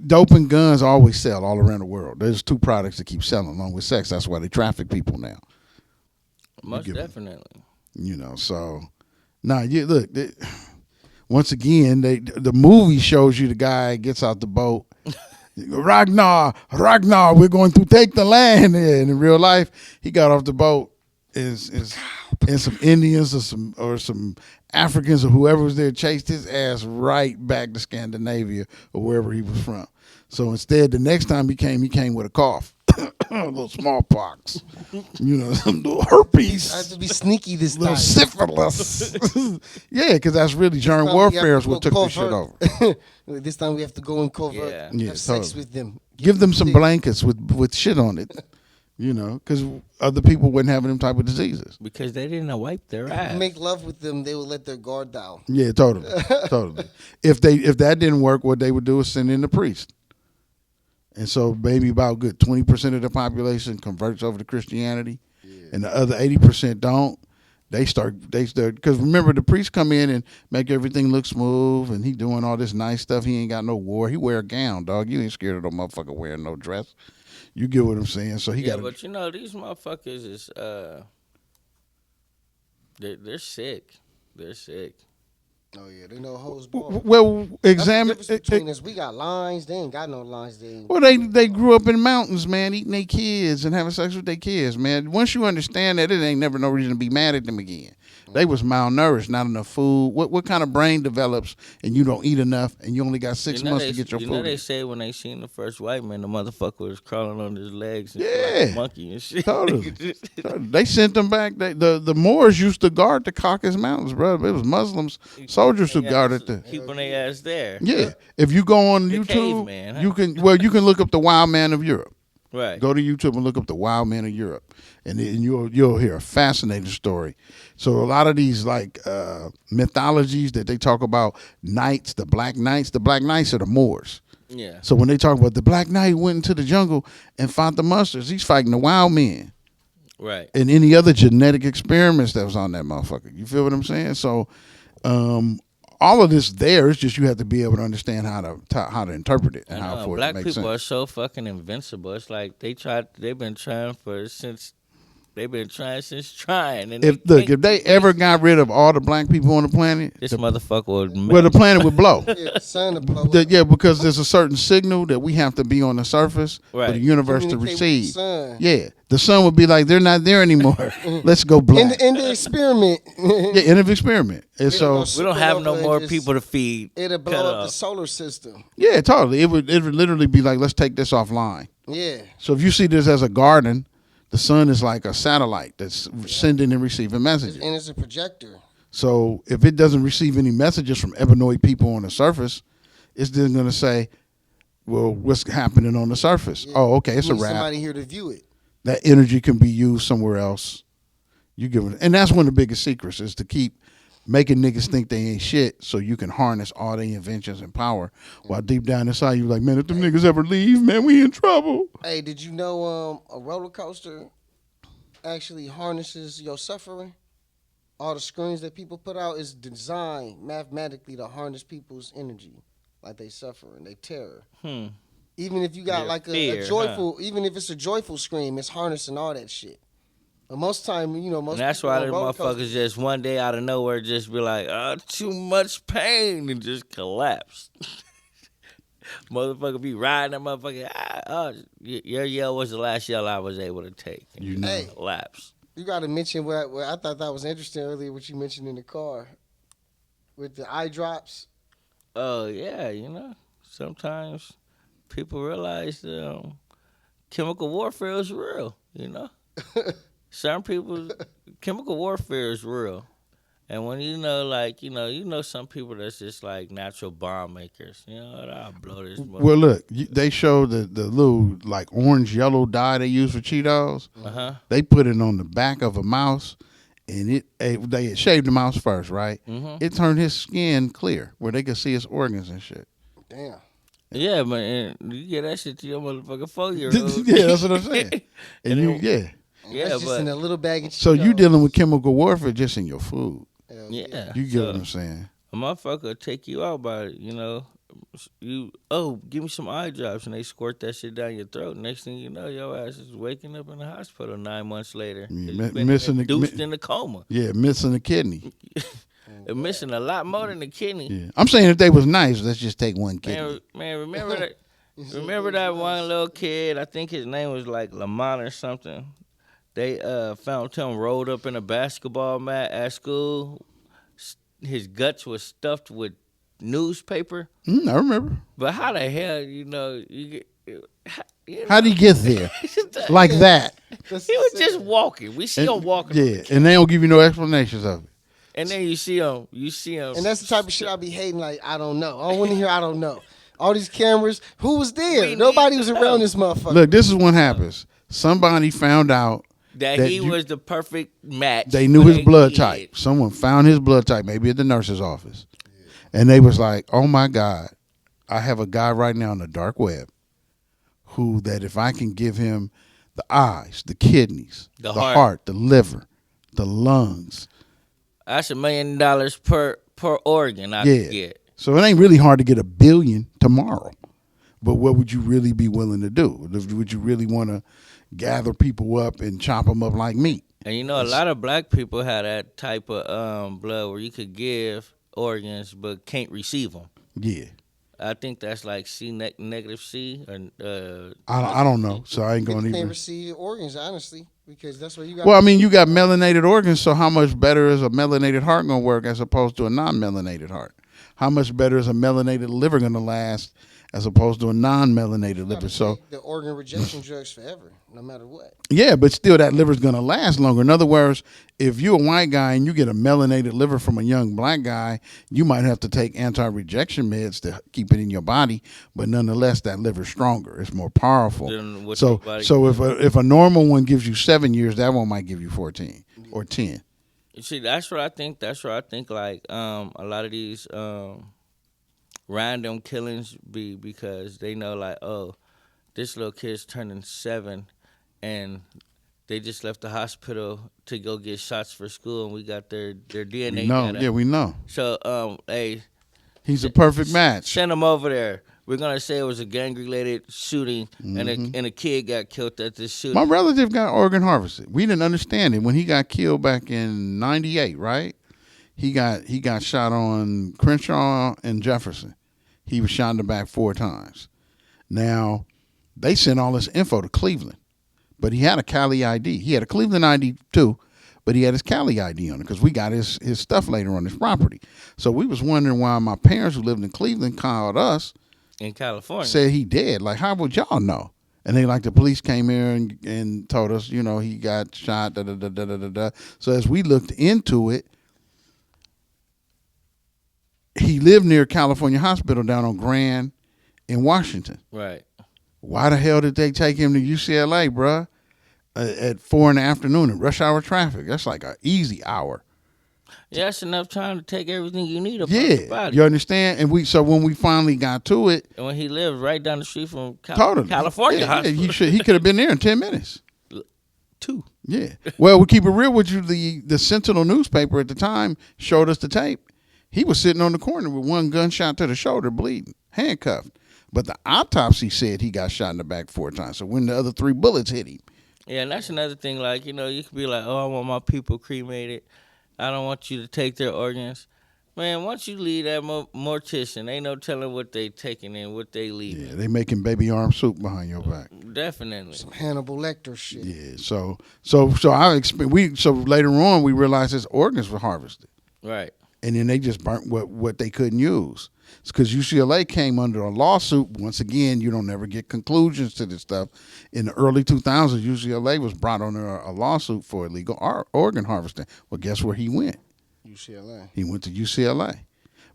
Dope and guns always sell all around the world. There's two products that keep selling along with sex. That's why they traffic people now. Most give 'em. definitely. You know, so nah, you look. Once again, the movie shows you the guy gets out the boat. Ragnar, we're going to take the land. And in real life, he got off the boat and some Indians or some Africans or whoever was there chased his ass right back to Scandinavia or wherever he was from. So instead, the next time he came with a cough, a little smallpox, some little herpes. I have to be sneaky this Little time. syphilis. Yeah, because that's really germ This time we have warfare is to what go took this shit covert. over. This time we have to go in covert. Yeah. Yeah, have sex totally. with them. Give them some dick. blankets with shit on it, because other people wouldn't have them type of diseases. Because they didn't wipe their ass. Make love with them, they will let their guard down. Yeah, totally. If that didn't work, what they would do is send in the priest. And so maybe about good 20% of the population converts over to Christianity, and the other 80% don't. They start because remember the priests come in and make everything look smooth, and he doing all this nice stuff. He ain't got no war. He wear a gown, dog. You ain't scared of no motherfucker wearing no dress. You get what I'm saying? So he Yeah, got. but these motherfuckers is they're sick. They're sick. Oh yeah, they know hoes ball. Well, That's the examine. difference between us. We got lines. They ain't got no lines. They ain't. Well, they grew up in mountains, man, eating their kids and having sex with their kids, man. Once you understand that, it ain't never no reason to be mad at them again. They was malnourished, not enough food. What kind of brain develops and you don't eat enough and you only got 6 months to get your You food? know they say when they seen the first white man, the motherfucker was crawling on his legs and shit Yeah. like a monkey and shit. Totally. They sent them back. The Moors used to guard the Caucasus Mountains, bro. It was Muslims, soldiers who guarded the. Keeping their ass there. Yeah. If you go on The YouTube, caveman, huh? you can look up the Wild Man of Europe. Right. Go to YouTube and look up the Wild Men of Europe, and you'll hear a fascinating story. So a lot of these like mythologies that they talk about, knights, the Black Knights are the Moors. Yeah. So when they talk about the Black Knight went into the jungle and fought the monsters, he's fighting the wild men Right. and any other genetic experiments that was on that motherfucker. You feel what I'm saying? So all of this there is just you have to be able to understand how to interpret it and how for it Black to make people sense. are so fucking invincible. It's like they've been trying since trying. And If they ever got rid of all the black people on the planet, this motherfucker would well, the planet would blow. Yeah, the sun to blow up. Yeah, because there's a certain signal that we have to be on the surface for Right. the universe to Communicate with the receive. sun. Yeah, the sun would be like, they're not there anymore. Let's go black. In the experiment, Yeah, end of experiment. And so, we don't have no supernova more just- people to feed. it'll Cut blow up the off. solar system. yeah, totally. It would literally be like, let's take this offline. Yeah, So if you see this as a garden, the sun is like a satellite that's sending and receiving messages. and it's a projector. So if it doesn't receive any messages from ebony people on the surface, it's then going to say, well, what's happening on the surface? Yeah. Oh, okay, it's a Need wrap. somebody here to view it. That energy can be used somewhere else. You give it, and that's one of the biggest secrets is to keep making niggas think they ain't shit, so you can harness all their inventions and power. While deep down inside you like, man, if them niggas ever leave, man, we in trouble. Hey, did you know a roller coaster actually harnesses your suffering? All the screens that people put out is designed mathematically to harness people's energy, like they suffering, they terror. Even if you got Their like fear, a joyful, even if it's a joyful scream, it's harnessing all that shit. But most time, most And that's people why on the roller motherfuckers coasters- just one day out of nowhere just be like, too much pain and just collapse. Motherfucker be riding that motherfucker. Your yell was the last yell I was able to take. And You know. Hey. collapse. You got to mention what I thought that was interesting earlier. What you mentioned in the car with the eye drops. Oh yeah, sometimes people realize chemical warfare is real. Some people chemical warfare is real, and when some people that's just like natural bomb makers. I'll blow this. Well, look, they show the little like orange yellow dye they use for Cheetos. They put it on the back of a mouse, and they had shaved the mouse first, right? It turned his skin clear where they could see his organs and shit. Damn. Yeah, man, you get that shit to your motherfucking 4-year-old. Yeah, that's what I'm saying. And Yeah, That's just in a little bag of so you Cheetos. dealing with chemical warfare just in your food. Hell yeah. You get what I'm saying? A motherfucker will take you out by give me some eye drops, and they squirt that shit down your throat. Next thing you know, your ass is waking up in the hospital 9 months later. Yeah, You've been missing induced in a coma. Yeah, missing a kidney. And missing a lot more than a kidney. Yeah, I'm saying if they was nice, let's just take one kidney. Man, remember that? Remember that one little kid? I think his name was like Lamont or something. They found him rolled up in a basketball mat at school. His guts was stuffed with newspaper. I remember. But how the hell, How'd he get there? Like that? He was just walking. We see him walking. Yeah, and they don't give you no explanations of it. And then you see him. And that's the type of shit I be hating. Like, I don't know. I don't want to hear. I don't know. All these cameras. Who was there? We Nobody need was to around know. this motherfucker. Look, this is what happens. Somebody found out that he was the perfect match. they knew for his a blood kid. type. Someone found his blood type, maybe at the nurse's office. And they was like, oh my God, I have a guy right now on the dark web who that if I can give him the eyes, the kidneys, The the heart. heart, the liver, the lungs. That's $1 million per organ I Yeah. could get. So it ain't really hard to get $1 billion tomorrow. But what would you really be willing to do? Would you really want to gather people up and chop them up like meat? And a lot of black people have that type of blood where you could give organs but can't receive them. Yeah. I think that's like negative C or I don't know, so I ain't People going to can't even. receive organs, honestly, because that's where you got. Well, I mean, you got melanated organs, so how much better is a melanated heart going to work as opposed to a non-melanated heart? How much better is a melanated liver going to last as opposed to a non-melanated liver? So the organ rejection drugs forever, no matter what. yeah, but still that liver's going to last longer. In other words, if you're a white guy and you get a melanated liver from a young black guy, you might have to take anti-rejection meds to keep it in your body, but nonetheless that liver's stronger. It's more powerful. Than what So your body so can if a normal one gives you 7 years, that one might give you 14 or 10. You see, that's what I think. That's what I think. Like a lot of these random killings be because they know, like, oh, this little kid's turning 7, and they just left the hospital to go get shots for school, and we got their DNA We know. data. Yeah, we know. So, hey, He's a perfect match. send them over there. We're gonna say it was a gang-related shooting, and a kid got killed at this shooting. My relative got organ harvested. We didn't understand it when he got killed back in '98. Right? He got shot on Crenshaw and Jefferson. He was shot in the back 4 times. Now, they sent all this info to Cleveland, but he had a Cali ID. He had a Cleveland ID too, but he had his Cali ID on it because we got his stuff later on his property. So we was wondering why my parents who lived in Cleveland called us, in California. said he dead. Like, how would y'all know? And they like the police came here and told us, he got shot. Da da da da da da da. So as we looked into it, he lived near California Hospital down on Grand in Washington. Right. Why the hell did they take him to UCLA, bruh? At 4 in the afternoon in rush hour traffic. That's like an easy hour. Yeah, that's enough time to take everything you need about your Yeah, body. you understand? And so when we finally got to it, And when he lived right down the street from totally California yeah, hospital. he could have been there in 10 minutes. 2. Yeah. Well, we keep it real with you. The Sentinel newspaper at the time showed us the tape. He was sitting on the corner with 1 gunshot to the shoulder, bleeding, handcuffed. But the autopsy said he got shot in the back 4 times. So when the other 3 bullets hit him. Yeah, and that's another thing. Like, you could be like, oh, I want my people cremated. I don't want you to take their organs. Man, once you leave that mortician, ain't no telling what they taking and what they leaving. Yeah, they making baby arm soup behind your back. Definitely. Some Hannibal Lecter shit. Yeah. So so later on we realized his organs were harvested. Right. And then they just burnt what they couldn't use. It's because UCLA came under a lawsuit. Once again, you don't never get conclusions to this stuff. In the early 2000s, UCLA was brought under a lawsuit for illegal organ harvesting. Well, guess where he went? UCLA. He went to UCLA.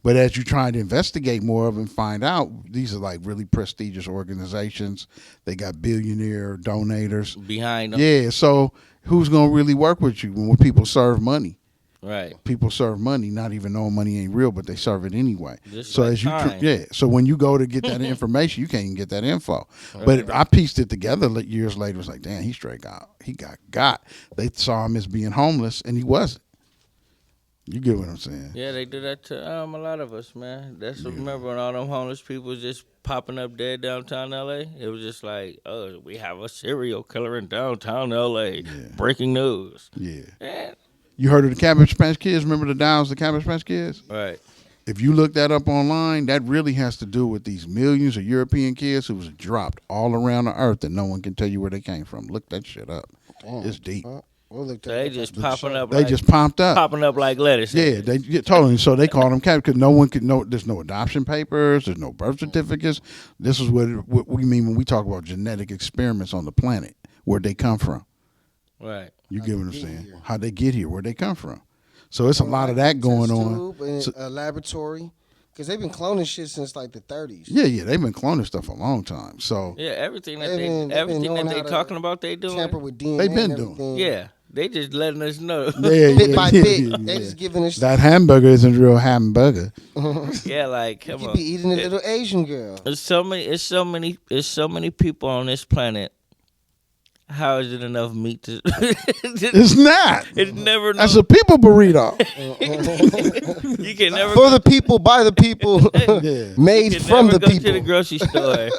But as you try to investigate more of and find out, these are like really prestigious organizations. They got billionaire donators Behind them. Yeah, so who's going to really work with you when people serve money? Right. People serve money, not even knowing money ain't real, but they serve it anyway. Just So like as you, time. so when you go to get that information, you can't even get that info. But I pieced it together years later. It's like, damn, he straight got, got. They saw him as being homeless, and he wasn't. You get what I'm saying? Yeah, they do that to a lot of us, man. Remember when all them homeless people was just popping up dead downtown L.A.? It was just like, oh, we have a serial killer in downtown L.A. Breaking news. Yeah. Man. You heard of the Cabbage Patch Kids? Remember the Downs, the Cabbage Patch Kids? Right. If you look that up online, that really has to do with these millions of European kids who was dropped all around the earth and no one can tell you where they came from. Look that shit up. Damn. It's deep. We'll look They just popping up. They like, just popped up. popping up like lettuce. Yeah, totally. So they call them cabbage because no one could know. There's no adoption papers. There's no birth certificates. This is what we mean when we talk about genetic experiments on the planet. Where'd they come from? Right. You get what I'm saying? How'd they get here? Where'd they come from? So it's a lot of that going on. In a laboratory. Because they've been cloning shit since like the 30s. Yeah, they've been cloning stuff a long time. So Yeah, everything that They've everything known that they how to talking about, they doing. Tamper with DNA. They've been and doing. everything. Yeah, they just letting us know. Bit by bit. They just giving us. That hamburger isn't real hamburger. Yeah, like You come could on. be eating a little Asian girl. There's so many people on this planet. How is it enough meat to? It's not. It's never. That's a people burrito. You can never. For the people, by the people, Yeah. made You can from never the go to the people. grocery store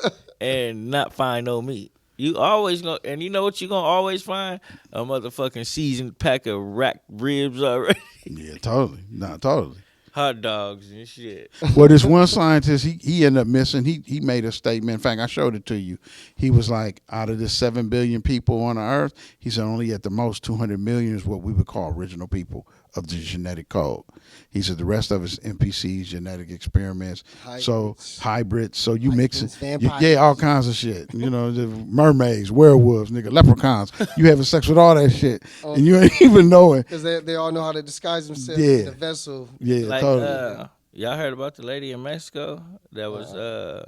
and not find no meat. You always gonna, and you know what you gonna always find? A motherfucking seasoned pack of rack ribs already. Yeah, totally. Not totally. hot dogs and shit. Well, this one scientist, he ended up missing. He made a statement. In fact, I showed it to you. He was like, out of the 7 billion people on the earth, he said only at the most 200 million is what we would call original people of the genetic code. He said the rest of it's NPCs, genetic experiments, hybrids. So you mix it, yeah, all kinds of shit. You know, the mermaids, werewolves, nigga, leprechauns. You having sex with all that shit, and you ain't even knowing. Because they all know how to disguise themselves in a vessel. Yeah, Like, totally. y'all heard about the lady in Mexico that was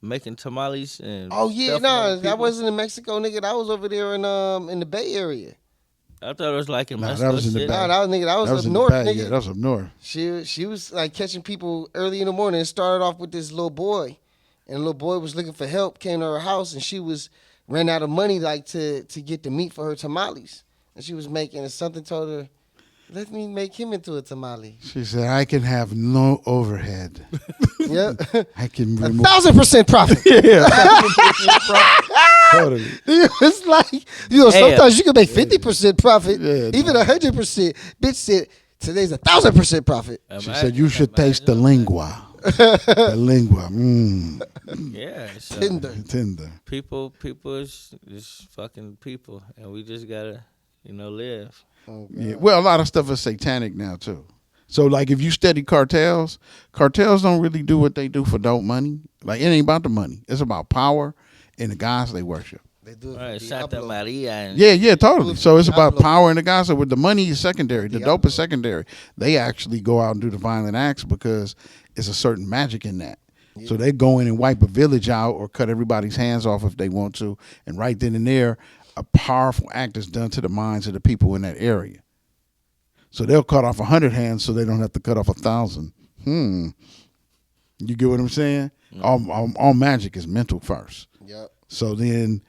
making tamales and That wasn't in Mexico, nigga. That was over there in the Bay Area. I thought it was like in Nah, Mexico that was in the City. Bay. That was up in north, the Bay. nigga. Yeah, that was up north. She was like catching people early in the morning. It started off with this little boy, and the little boy was looking for help. Came to her house, and she ran out of money like to get the meat for her tamales, and she was making. And something told her, "Let me make him into a tamale." She said, "I can have no overhead. Yep, I can remove 1,000% profit. Yeah, totally. It's like sometimes you can make 50% profit, even 100%. Bitch said today's 1,000% profit. She said you should taste the lingua. The lingua. Yeah, so Tender. people is fucking people, and we just gotta, live. Yeah. Well, a lot of stuff is satanic now too. So like if you study cartels don't really do what they do for dope money. Like it ain't about the money. It's about power and the gods they worship. They do it for Right, Santa Diablo. Maria. And Yeah, totally. So it's about Diablo. power and the gods. So with the money is secondary. The Diablo. dope is secondary. They actually go out and do the violent acts because it's a certain magic in that. Yeah. So they go in and wipe a village out or cut everybody's hands off if they want to. And right then and there, a powerful act is done to the minds of the people in that area. So they'll cut off 100 hands so they don't have to cut off 1,000. You get what I'm saying? Mm-hmm. All magic is mental first. Yep. So then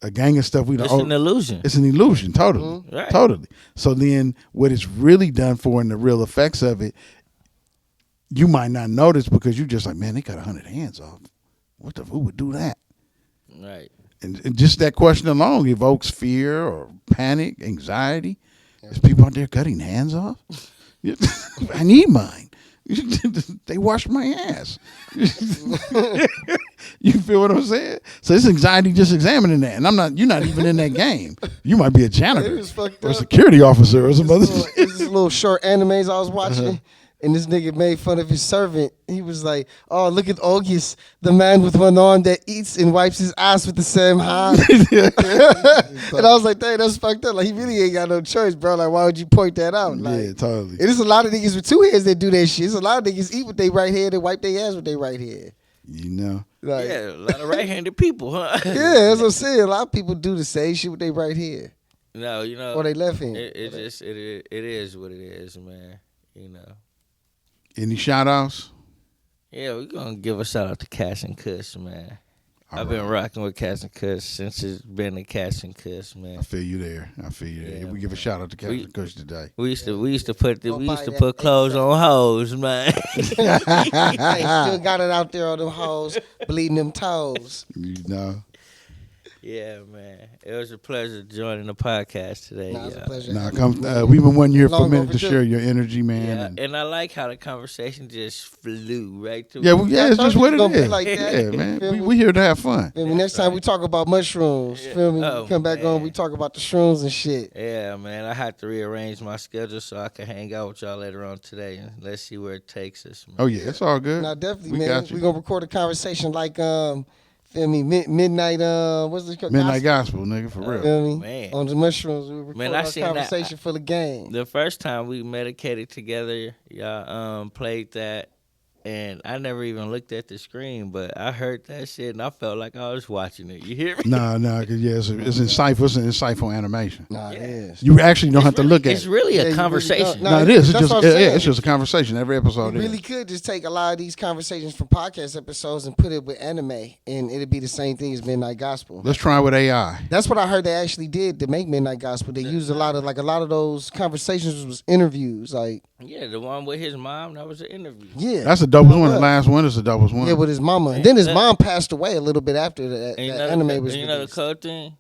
a gang of stuff it's an illusion. It's an illusion, totally. Mm-hmm. Right. Totally. So then what it's really done for and the real effects of it, you might not notice because you just like, man, they cut 100 hands off. Who would do that? Right. And just that question alone evokes fear or panic, anxiety. There's people out there cutting hands off. I need mine. They washed my ass. You feel what I'm saying? So it's anxiety just examining that. And you're not even in that game. You might be a janitor or a security officer or some other shit. This little short animes I was watching. And this nigga made fun of his servant. He was like, "Oh, look at August, the man with one arm that eats and wipes his ass with the same hand." And I was like, "Dang, that's fucked up. Like, he really ain't got no choice, bro. Like, why would you point that out?" Like, yeah, totally. And there's a lot of niggas with two hands that do that shit. There's a lot of niggas eat with their right hand and wipe their ass with their right hand. You know? Like, Yeah, a lot of right-handed people, huh? yeah, that's what I'm saying. A lot of people do the same shit with their right hand. No, Or they left hand. It is what it is, man. Any shout outs? Yeah, we're gonna give a shout out to Cash and Kush, man. I've been rocking with Cash and Kush since it's been a Cash and Kush, man. I feel you there. Yeah, we give a shout out to Captain Kush today. We used to put clothes on hoes, man. Hey, still got it out there on them hoes, bleeding them toes. You know. Yeah, man. It was a pleasure joining the podcast today. Nah, it's a pleasure. We've been wanting you here for a Long minute to overdue. share your energy, man. Yeah, and I like how the conversation just flew right to It's just what it gonna be is. like that. Yeah, man. Feel me? We here to have fun. Feel me? Next time we talk about mushrooms. Feel me? Oh, We come back on, we talk about the shrooms and shit. Yeah, man. I had to rearrange my schedule so I can hang out with y'all later on today, and let's see where it takes us, man. Oh yeah, it's all good. Now definitely, We man. got you. We're gonna record a conversation like feel me, midnight what's this called? Midnight gospel, nigga, for real. Feel me? Man. On the mushrooms. We record I a seen that. conversation full of game. The first time we medicated together, y'all played that, and I never even looked at the screen, but I heard that shit and I felt like I was watching it. You hear me? Nah, cause it's insightful. It's an insightful animation. Nah, it is. You actually don't have to look at It's it. really Yeah, a you really conversation. don't. No, it is. It's That's just what I'm saying. it's just a conversation. Every episode You is. really could just take a lot of these conversations from podcast episodes and put it with anime, and it'd be the same thing as Midnight Gospel. Let's try with AI. That's what I heard they actually did to make Midnight Gospel. They used a lot of those conversations was interviews, like Yeah, the one with his mom, that was an interview. yeah, That's the dopest one. The What? last one is the dopest one. yeah, with his mama. And then his mom passed away a little bit after that And anime was you know the released. cool thing?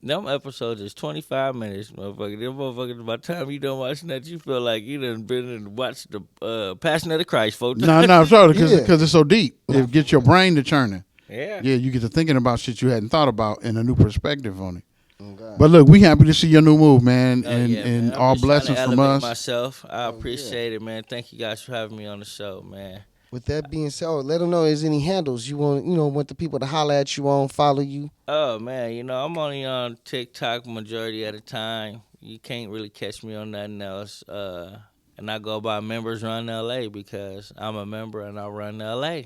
Them episodes is 25 minutes, motherfucker. Them motherfuckers, by the time you done watching that, you feel like you done been and watched the Passion of the Christ 4 times. No, I'm sorry, Yeah. because it's so deep. It gets your brain to churning. Yeah. Yeah, you get to thinking about shit you hadn't thought about and a new perspective on it. Okay. But look, we happy to see your new move, man, Oh, and yeah, and man. I'm all just trying to blessings from elevate us. myself. I yeah. appreciate it, man. Thank you guys for having me on the show, man. With that being said, let them know there's any handles you want the people to holler at you on, follow you. Oh man, I'm only on TikTok majority of the time. You can't really catch me on nothing else. And I go by Members Run LA because I'm a member and I run LA.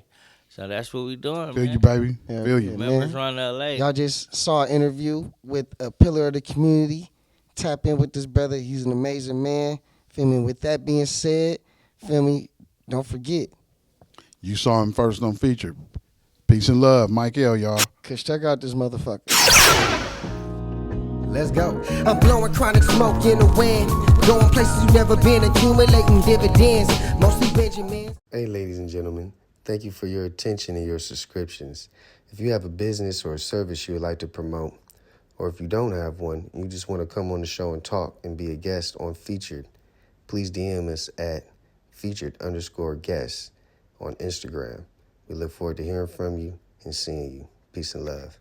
So that's what we doing, Feel man. you, baby. Yeah, Feel you. yeah. Members man. Run LA. Y'all just saw an interview with a pillar of the community. Tap in with this brother. He's an amazing man. Feel me? With that being said, feel me? Don't forget. You saw him first on Featured. Peace and love, Mike L, y'all. Cause check out this motherfucker. Let's go. I'm blowing chronic smoke in the wind. Going places you never been, accumulating dividends. Mostly Benjamins. Hey, ladies and gentlemen, thank you for your attention and your subscriptions. If you have a business or a service you would like to promote, or if you don't have one, and you just want to come on the show and talk and be a guest on Featured, please DM us at featured_guests on Instagram. We look forward to hearing from you and seeing you. Peace and love.